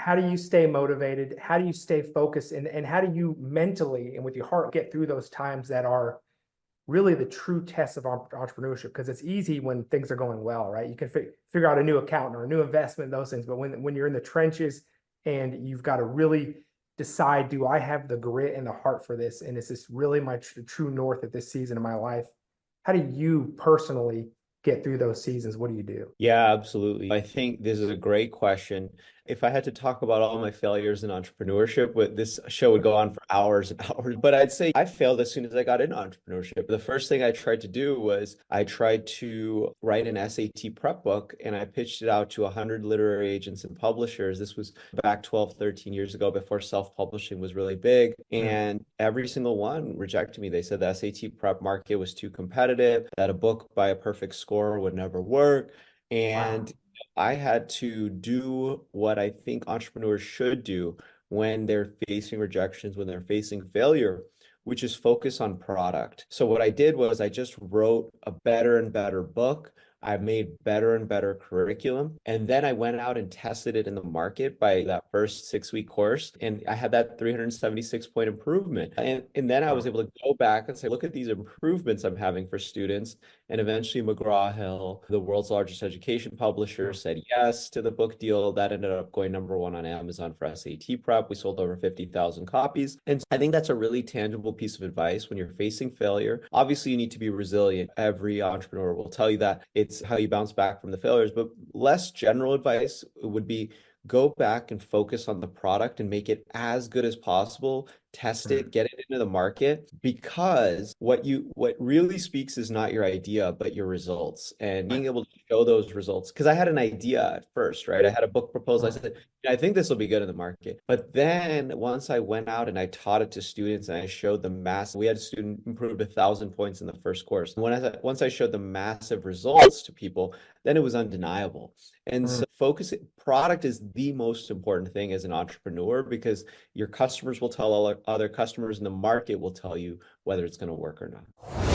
how do you stay motivated? How do you stay focused? And how do you mentally and with your heart get through those times that are really the true test of entrepreneurship? Because it's easy when things are going well, right? You can figure out a new account or a new investment, those things. But when you're in the trenches and you've got to really decide, do I have the grit and the heart for this? And is this really my true north at this season of my life? How do you personally get through those seasons? What do you do? Yeah, absolutely. I think this is a great question. If I had to talk about all my failures in entrepreneurship, this show would go on for hours and hours. But I'd say I failed as soon as I got into entrepreneurship. The first thing I tried to do was I tried to write an SAT prep book and I pitched it out to 100 literary agents and publishers. This was back 12, 13 years ago before self-publishing was really big. Mm. And every single one rejected me. They said the SAT prep market was too competitive, that a book by a perfect score would never work. Wow. And I had to do what I think entrepreneurs should do when they're facing rejections, when they're facing failure, which is focus on product. So what I did was I just wrote a better and better book. I made better and better curriculum. And then I went out and tested it in the market by that first 6 week course. And I had that 376 point improvement. And then I was Wow. able to go back and say, look at these improvements I'm having for students. And eventually McGraw-Hill, the world's largest education publisher, Mm. said yes to the book deal. That ended up going #1 on Amazon for SAT prep. We sold over 50,000 copies. And I think that's a really tangible piece of advice when you're facing failure. Obviously, you need to be resilient. Every entrepreneur will tell you that. It's how you bounce back from the failures. But less general advice would be go back and focus on the product and make it as good as possible. Test Mm. it, get it into the market, because what really speaks is not your idea, but your results, and Right. being able to show those results. Because I had an idea at first, right? I had a book proposal. I Mm. said, I think this will be good in the market. But then once I went out and I taught it to students and I showed them we had a student improved 1,000 points in the first course. And once I showed the massive results to people, then it was undeniable. And Mm. so product is the most important thing as an entrepreneur, because your customers will tell all other customers and the market will tell you whether it's going to work or not.